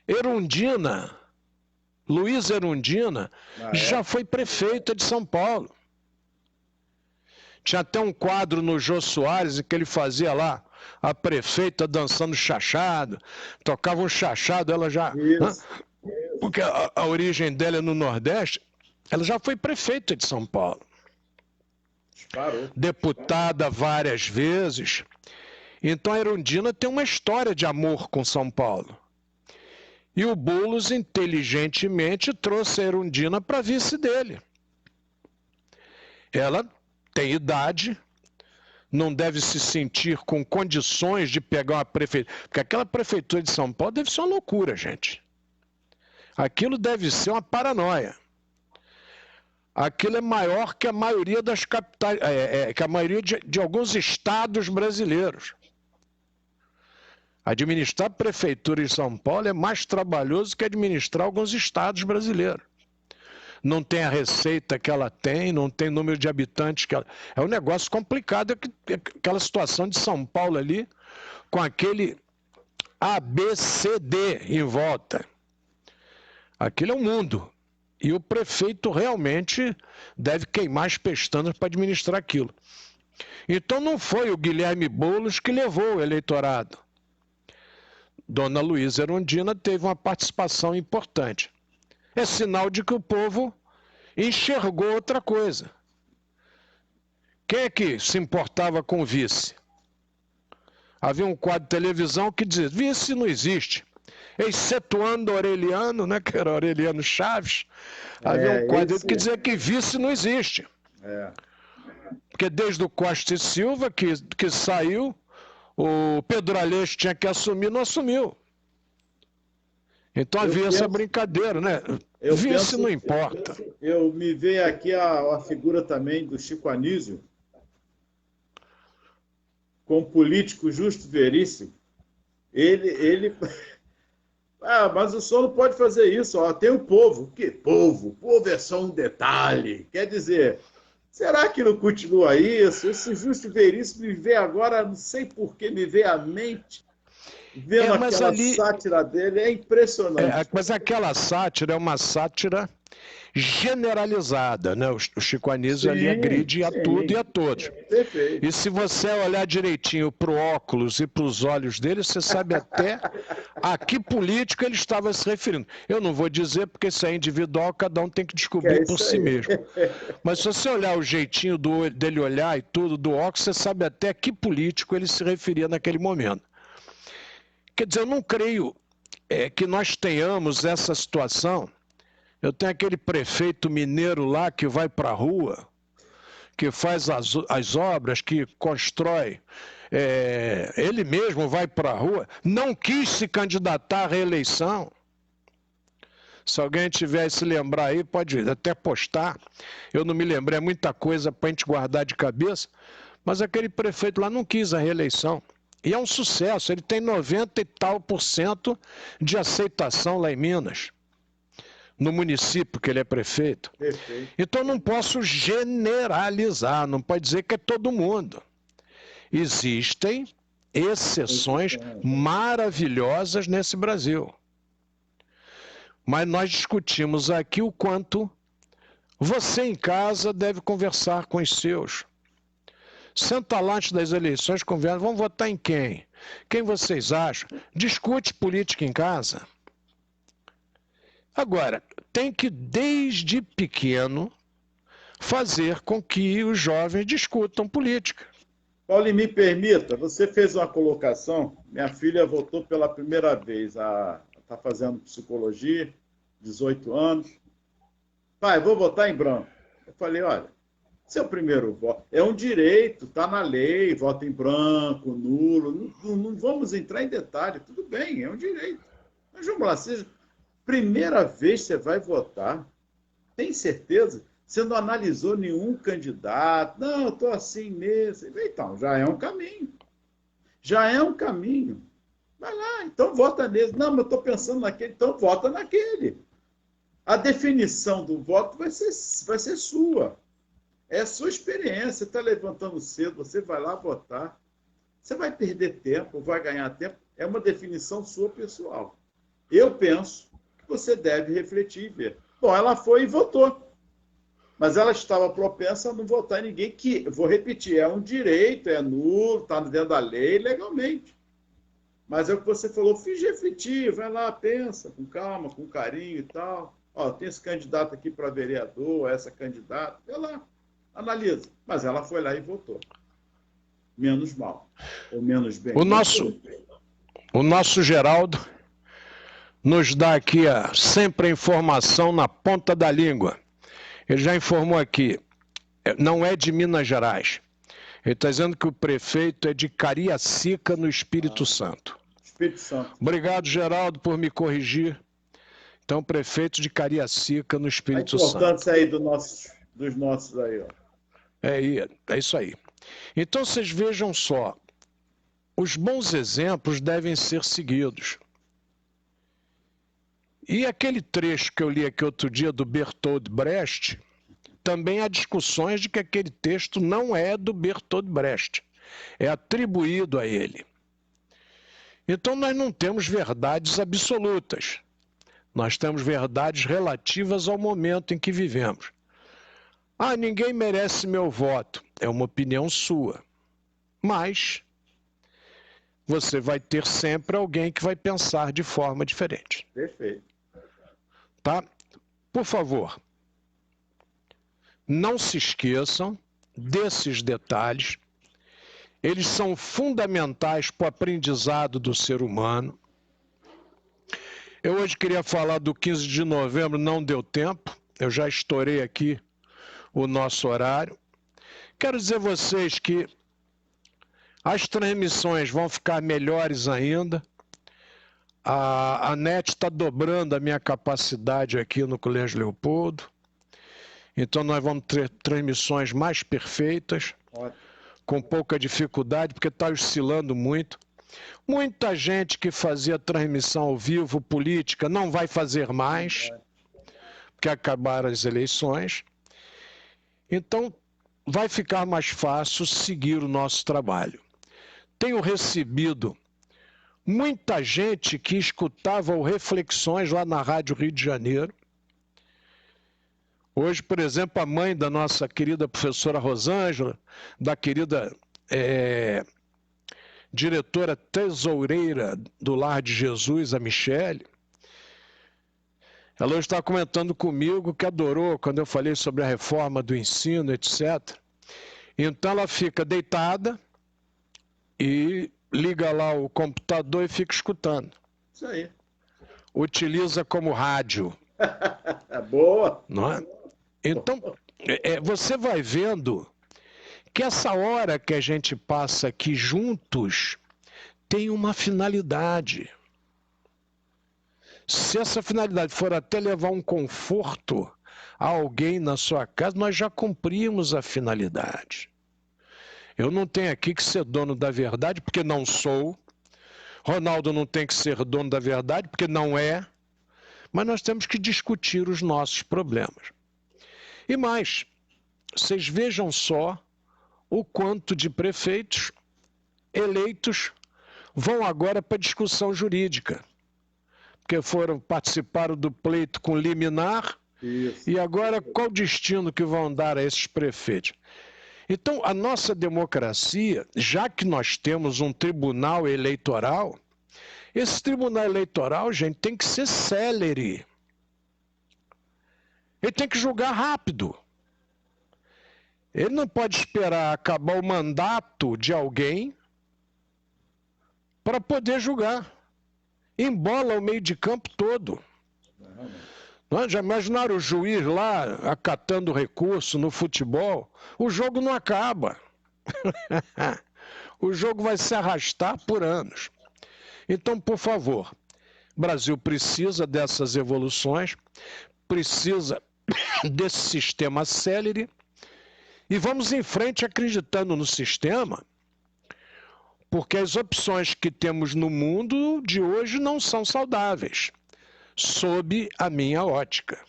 Erundina, Luiz Erundina, já foi prefeita de São Paulo. Tinha até um quadro no Jô Soares em que ele fazia lá a prefeita dançando chachado, tocava um chachado, ela já... Isso. Porque a origem dela é no Nordeste, ela já foi prefeita de São Paulo. Parou. Deputada várias vezes. Então a Erundina tem uma história de amor com São Paulo. E o Boulos, inteligentemente, trouxe a Erundina para vice dele. Ela tem idade, não deve se sentir com condições de pegar uma prefeitura. Porque aquela prefeitura de São Paulo deve ser uma loucura, gente. Aquilo deve ser uma paranoia. Aquilo é maior que a maioria das capitais, que a maioria de alguns estados brasileiros. Administrar a prefeitura em São Paulo é mais trabalhoso que administrar alguns estados brasileiros. Não tem a receita que ela tem, não tem número de habitantes que ela... É um negócio complicado, aquela situação de São Paulo ali, com aquele ABCD em volta. Aquilo é um mundo. E o prefeito realmente deve queimar as pestanas para administrar aquilo. Então não foi o Guilherme Boulos que levou o eleitorado Dona Luísa Erundina teve uma participação importante. É sinal de que o povo enxergou outra coisa. Quem é que se importava com o vice? Havia um quadro de televisão que dizia, vice não existe. Excetuando Aureliano, né, que era Aureliano Chaves, havia um quadro que dizia que vice não existe. Porque desde o Costa e Silva, que saiu, o Pedro Aleixo tinha que assumir, não assumiu. Então havia essa brincadeira, né? Vice não importa. Eu me veio aqui a figura também do Chico Anísio, como político justo veríssimo. Ele... mas o senhor não pode fazer isso. Ó. Tem o povo. Que povo? O povo é só um detalhe. Quer dizer, será que não continua isso? Esse justo veríssimo me veio agora, não sei por que me veio à mente, vendo aquela sátira dele, é impressionante. Mas aquela sátira é uma sátira generalizada, né? O Chico Anísio ali agride a tudo e a todos. Perfeito. E se você olhar direitinho para o óculos e para os olhos dele, você sabe até a que político ele estava se referindo. Eu não vou dizer porque isso é individual, cada um tem que descobrir por si mesmo. Mas se você olhar o jeitinho dele olhar e tudo do óculos, você sabe até a que político ele se referia naquele momento. Quer dizer, eu não creio que nós tenhamos essa situação. Eu tenho aquele prefeito mineiro lá que vai para a rua, que faz as obras, que constrói. Ele mesmo vai para a rua, não quis se candidatar à reeleição. Se alguém tiver se lembrar aí, pode até postar. Eu não me lembrei, é muita coisa para a gente guardar de cabeça, mas aquele prefeito lá não quis a reeleição. E é um sucesso, ele tem 90 e tal % de aceitação lá em Minas, no município que ele é prefeito. Perfeito. Então não posso generalizar, não pode dizer que é todo mundo. Existem exceções maravilhosas nesse Brasil. Mas nós discutimos aqui o quanto você em casa deve conversar com os seus. Senta lá antes das eleições, conversa, vamos votar em quem? Quem vocês acham? Discute política em casa. Agora, tem que, desde pequeno, fazer com que os jovens discutam política. Paulinho, me permita, você fez uma colocação, minha filha votou pela primeira vez, está fazendo psicologia, 18 anos. Pai, vou votar em branco. Eu falei, olha, seu primeiro voto é um direito, está na lei, voto em branco, nulo, não vamos entrar em detalhe, tudo bem, é um direito. Mas vamos lá, primeira vez você vai votar, tem certeza? Você não analisou nenhum candidato, não, eu estou assim mesmo. Então, já é um caminho. Já é um caminho. Vai lá, então vota nele. Não, mas eu estou pensando naquele, então vota naquele. A definição do voto vai ser sua. É a sua experiência. Você está levantando cedo, você vai lá votar. Você vai perder tempo, vai ganhar tempo. É uma definição sua pessoal. Eu penso que você deve refletir e ver. Bom, ela foi e votou. Mas ela estava propensa a não votar em ninguém, que, vou repetir, é um direito, é nulo, está dentro da lei legalmente. Mas é o que você falou, fiz refletir, vai lá, pensa, com calma, com carinho e tal. Ó, tem esse candidato aqui para vereador, essa candidata, vai lá, analisa. Mas ela foi lá e votou. Menos mal, ou menos bem. O nosso Geraldo nos dá aqui sempre a informação na ponta da língua. Ele já informou aqui, não é de Minas Gerais. Ele está dizendo que o prefeito é de Cariacica, no Espírito Santo. Espírito Santo. Obrigado, Geraldo, por me corrigir. Então, prefeito de Cariacica, no Espírito Santo. A importância aí dos nossos aí, ó. É isso aí. Então, vocês vejam só, os bons exemplos devem ser seguidos. E aquele trecho que eu li aqui outro dia do Bertolt Brecht, também há discussões de que aquele texto não é do Bertolt Brecht, é atribuído a ele. Então nós não temos verdades absolutas, nós temos verdades relativas ao momento em que vivemos. Ah, ninguém merece meu voto, é uma opinião sua, mas você vai ter sempre alguém que vai pensar de forma diferente. Perfeito. Tá? Por favor, não se esqueçam desses detalhes. Eles são fundamentais para o aprendizado do ser humano. Eu hoje queria falar do 15 de novembro, não deu tempo. Eu já estourei aqui o nosso horário. Quero dizer a vocês que as transmissões vão ficar melhores ainda. A NET está dobrando a minha capacidade aqui no Colégio Leopoldo. Então nós vamos ter transmissões mais perfeitas, com pouca dificuldade, porque está oscilando muito. Muita gente que fazia transmissão ao vivo política não vai fazer mais, porque acabaram as eleições. Então vai ficar mais fácil seguir o nosso trabalho. Tenho recebido muita gente que escutava o Reflexões lá na Rádio Rio de Janeiro. Hoje, por exemplo, a mãe da nossa querida professora Rosângela, da querida diretora tesoureira do Lar de Jesus, a Michele, ela hoje está comentando comigo que adorou quando eu falei sobre a reforma do ensino, etc. Então ela fica deitada e liga lá o computador e fica escutando. Isso aí. Utiliza como rádio. Boa! Não é? Então, você vai vendo que essa hora que a gente passa aqui juntos tem uma finalidade. Se essa finalidade for até levar um conforto a alguém na sua casa, nós já cumprimos a finalidade. Eu não tenho aqui que ser dono da verdade, porque não sou. Ronaldo não tem que ser dono da verdade, porque não é. Mas nós temos que discutir os nossos problemas. E mais, vocês vejam só o quanto de prefeitos eleitos vão agora para discussão jurídica. Porque participaram do pleito com liminar. Isso. E agora qual o destino que vão dar a esses prefeitos? Então, a nossa democracia, já que nós temos um tribunal eleitoral, esse tribunal eleitoral, gente, tem que ser célere. Ele tem que julgar rápido. Ele não pode esperar acabar o mandato de alguém para poder julgar. Embola o meio de campo todo. Já imaginaram o juiz lá acatando recurso no futebol? O jogo não acaba. O jogo vai se arrastar por anos. Então, por favor, o Brasil precisa dessas evoluções, precisa desse sistema célere, e vamos em frente acreditando no sistema, porque as opções que temos no mundo de hoje não são saudáveis, sob a minha ótica.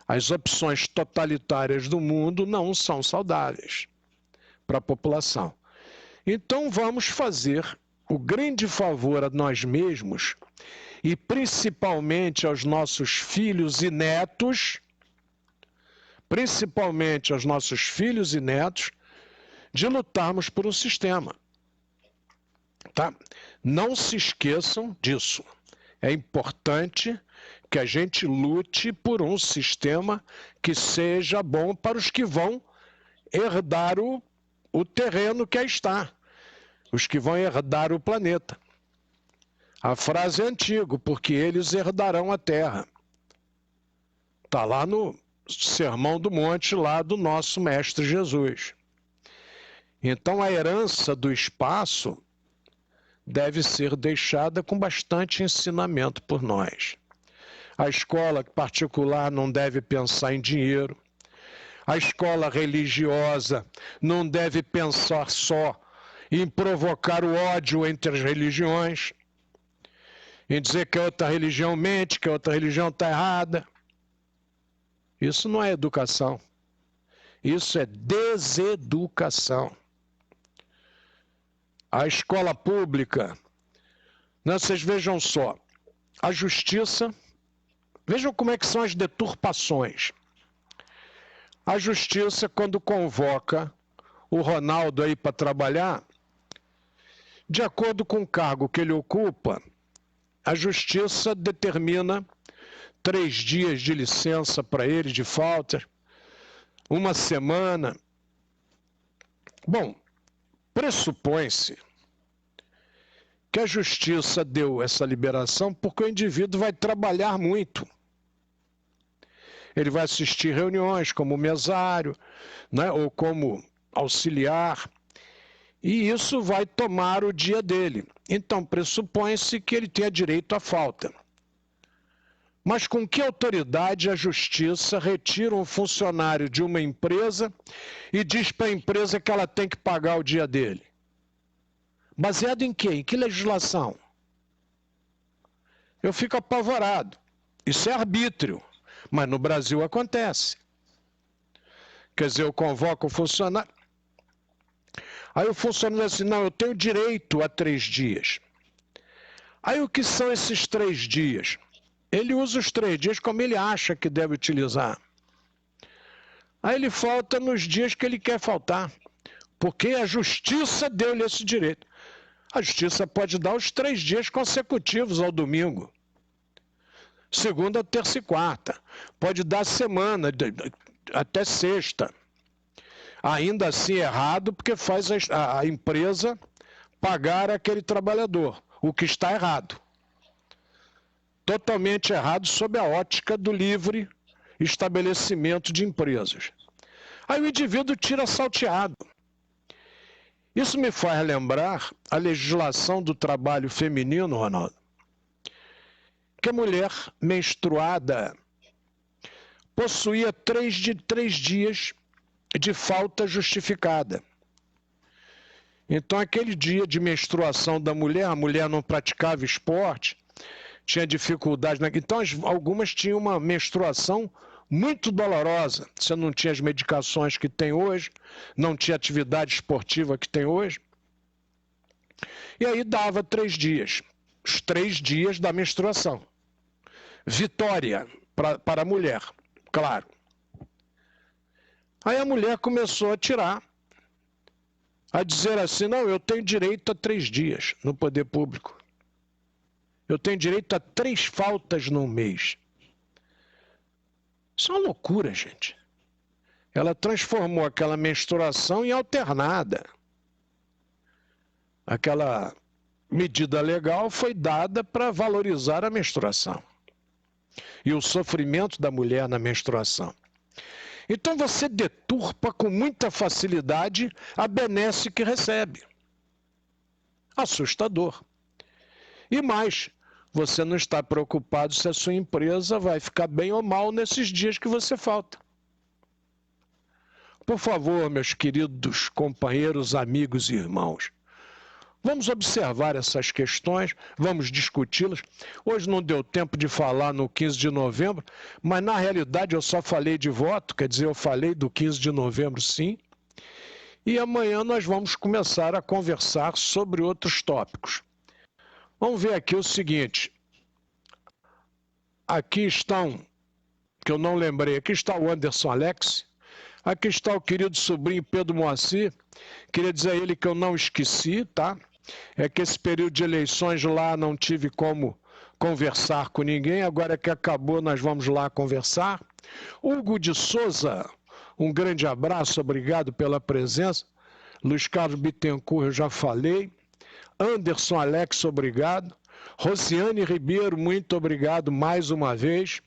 As opções totalitárias do mundo não são saudáveis para a população. Então vamos fazer o grande favor a nós mesmos e principalmente aos nossos filhos e netos, de lutarmos por um sistema. Tá? Não se esqueçam disso. É importante que a gente lute por um sistema que seja bom para os que vão herdar o terreno que aí está, os que vão herdar o planeta. A frase é antiga, porque eles herdarão a terra. Está lá no Sermão do Monte, lá do nosso Mestre Jesus. Então a herança do espaço deve ser deixada com bastante ensinamento por nós. A escola particular não deve pensar em dinheiro. A escola religiosa não deve pensar só em provocar o ódio entre as religiões, em dizer que a outra religião mente, que a outra religião está errada. Isso não é educação. Isso é deseducação. A escola pública, né, vocês vejam só, a justiça, vejam como é que são as deturpações. A justiça, quando convoca o Ronaldo aí para trabalhar, De acordo com o cargo que ele ocupa, a Justiça determina 3 dias de licença para ele, de falta, 1 semana. Bom, pressupõe-se que a Justiça deu essa liberação porque o indivíduo vai trabalhar muito. Ele vai assistir reuniões como mesário, né, ou como auxiliar, e isso vai tomar o dia dele. Então, pressupõe-se que ele tenha direito à falta. Mas com que autoridade a Justiça retira um funcionário de uma empresa e diz para a empresa que ela tem que pagar o dia dele? Baseado em quê? Em que legislação? Eu fico apavorado. Isso é arbítrio, mas no Brasil acontece. Quer dizer, eu convoco o funcionário, aí o funcionário diz assim, não, eu tenho direito a 3 dias. Aí o que são esses 3 dias? Ele usa os 3 dias como ele acha que deve utilizar. Aí ele falta nos dias que ele quer faltar, porque a Justiça deu-lhe esse direito. A Justiça pode dar os 3 dias consecutivos ao domingo. Segunda, terça e quarta. Pode dar semana, até sexta. Ainda assim errado, porque faz a empresa pagar aquele trabalhador, o que está errado. Totalmente errado sob a ótica do livre estabelecimento de empresas. Aí o indivíduo tira salteado. Isso me faz lembrar a legislação do trabalho feminino, Ronaldo, que a mulher menstruada possuía 3 dias de falta justificada. Então, aquele dia de menstruação da mulher, a mulher não praticava esporte, tinha dificuldade. Então, algumas tinham uma menstruação muito dolorosa. Você não tinha as medicações que tem hoje, não tinha atividade esportiva que tem hoje. E aí dava 3 dias, os 3 dias da menstruação. Vitória para a mulher, claro. Aí a mulher começou a tirar, a dizer assim, não, eu tenho direito a 3 dias no poder público. Eu tenho direito a 3 faltas no mês. Isso é uma loucura, gente. Ela transformou aquela menstruação em alternada. Aquela medida legal foi dada para valorizar a menstruação e o sofrimento da mulher na menstruação. Então você deturpa com muita facilidade a benesse que recebe. Assustador. E mais, você não está preocupado se a sua empresa vai ficar bem ou mal nesses dias que você falta. Por favor, meus queridos companheiros, amigos e irmãos, vamos observar essas questões, vamos discuti-las. Hoje não deu tempo de falar no 15 de novembro, mas na realidade eu só falei de voto, quer dizer, eu falei do 15 de novembro sim. E amanhã nós vamos começar a conversar sobre outros tópicos. Vamos ver aqui o seguinte. Aqui estão, que eu não lembrei, aqui está o Anderson Alex, aqui está o querido sobrinho Pedro Moacir. Queria dizer a ele que eu não esqueci, tá? É que esse período de eleições lá não tive como conversar com ninguém, agora que acabou nós vamos lá conversar. Hugo de Souza, um grande abraço, obrigado pela presença. Luiz Carlos Bittencourt, eu já falei. Anderson Alex, obrigado. Rosiane Ribeiro, muito obrigado mais uma vez.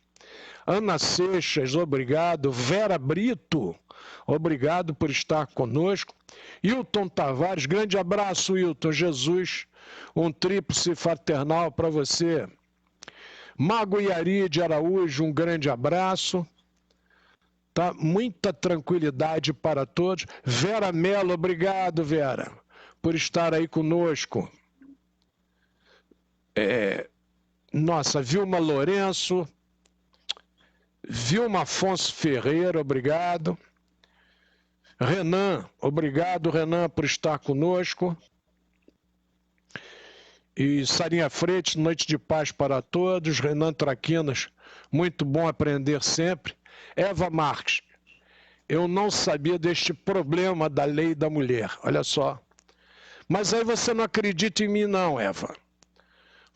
Ana Seixas, obrigado. Vera Brito, obrigado por estar conosco. Hilton Tavares, grande abraço, Hilton. Jesus, um tríplice fraternal para você. Mago Iari de Araújo, um grande abraço. Tá? Muita tranquilidade para todos. Vera Mello, obrigado, Vera, por estar aí conosco. Nossa, Vilma Lourenço, Vilma Afonso Ferreira, obrigado. Renan, obrigado, Renan, por estar conosco. E Sarinha Freitas, noite de paz para todos. Renan Traquinas, muito bom aprender sempre. Eva Marques, eu não sabia deste problema da lei da mulher, olha só. Mas aí você não acredita em mim não, Eva.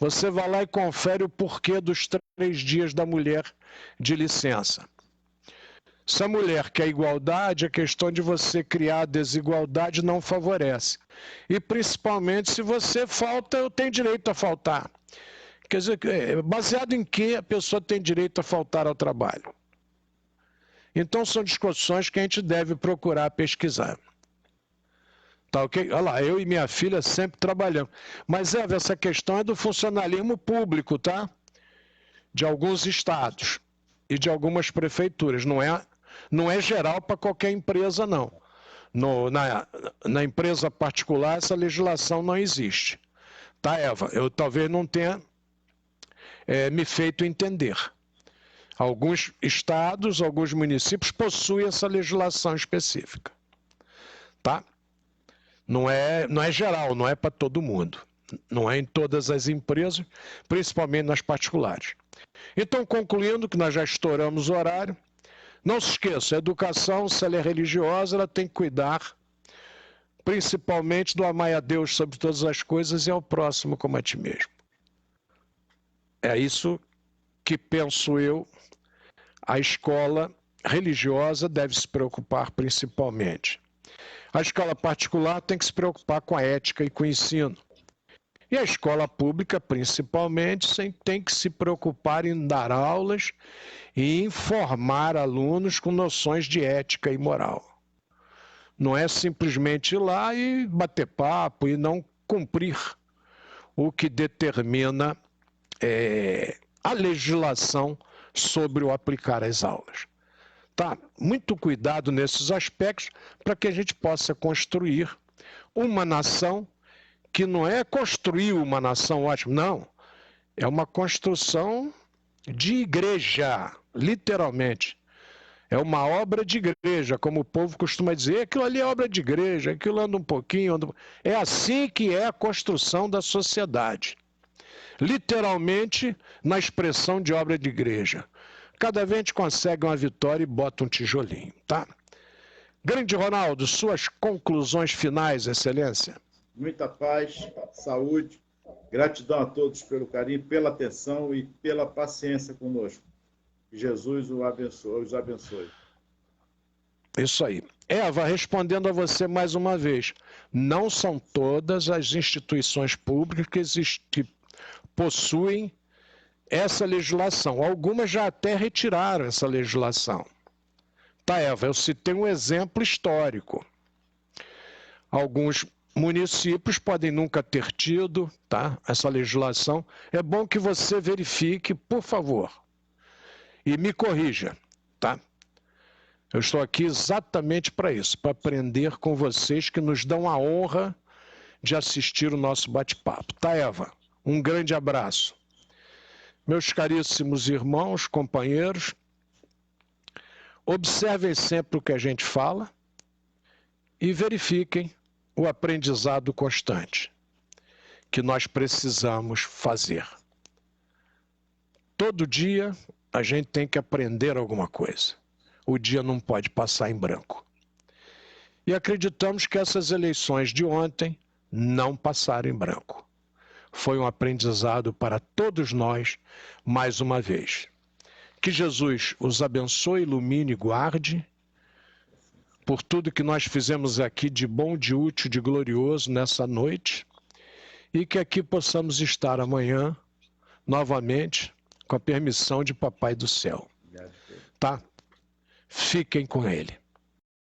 Você vai lá e confere o porquê dos 3 dias da mulher de licença. Se a mulher quer igualdade, a questão de você criar a desigualdade não favorece. E principalmente se você falta, eu tenho direito a faltar. Quer dizer, baseado em que a pessoa tem direito a faltar ao trabalho? Então são discussões que a gente deve procurar pesquisar. Tá, ok? Olha lá, eu e minha filha sempre trabalhamos. Mas, Eva, essa questão é do funcionalismo público, tá? De alguns estados e de algumas prefeituras. Não é geral para qualquer empresa, não. Na empresa particular, essa legislação não existe. Tá, Eva? Eu talvez não tenha me feito entender. Alguns estados, alguns municípios possuem essa legislação específica. Tá? Não é geral, não é para todo mundo. Não é em todas as empresas, principalmente nas particulares. Então, concluindo que nós já estouramos o horário, não se esqueça, a educação, se ela é religiosa, ela tem que cuidar principalmente do amar a Deus sobre todas as coisas e ao próximo como a ti mesmo. É isso que, penso eu, a escola religiosa deve se preocupar principalmente. A escola particular tem que se preocupar com a ética e com o ensino. E a escola pública, principalmente, tem que se preocupar em dar aulas e informar alunos com noções de ética e moral. Não é simplesmente ir lá e bater papo e não cumprir o que determina a legislação sobre o aplicar as aulas. Tá? Muito cuidado nesses aspectos para que a gente possa construir uma nação que não é construir uma nação ótima, não. É uma construção de igreja, literalmente. É uma obra de igreja, como o povo costuma dizer. Aquilo ali é obra de igreja, aquilo anda um pouquinho. É assim que é a construção da sociedade. Literalmente, na expressão de obra de igreja. Cada vez a gente consegue uma vitória e bota um tijolinho, tá? Grande Ronaldo, suas conclusões finais, Excelência. Muita paz, saúde, gratidão a todos pelo carinho, pela atenção e pela paciência conosco. Que Jesus os abençoe. Isso aí. Eva, respondendo a você mais uma vez, não são todas as instituições públicas que possuem essa legislação. Algumas já até retiraram essa legislação. Tá, Eva, eu citei um exemplo histórico. Alguns municípios podem nunca ter tido, tá, essa legislação. É bom que você verifique, por favor, e me corrija, tá? Eu estou aqui exatamente para isso, para aprender com vocês que nos dão a honra de assistir o nosso bate-papo. Tá, Eva? Um grande abraço. Meus caríssimos irmãos, companheiros, observem sempre o que a gente fala e verifiquem o aprendizado constante que nós precisamos fazer. Todo dia a gente tem que aprender alguma coisa. O dia não pode passar em branco. E acreditamos que essas eleições de ontem não passaram em branco. Foi um aprendizado para todos nós, mais uma vez. Que Jesus os abençoe, ilumine e guarde por tudo que nós fizemos aqui de bom, de útil, de glorioso nessa noite, e que aqui possamos estar amanhã, novamente, com a permissão de Papai do Céu. Tá? Fiquem com Ele.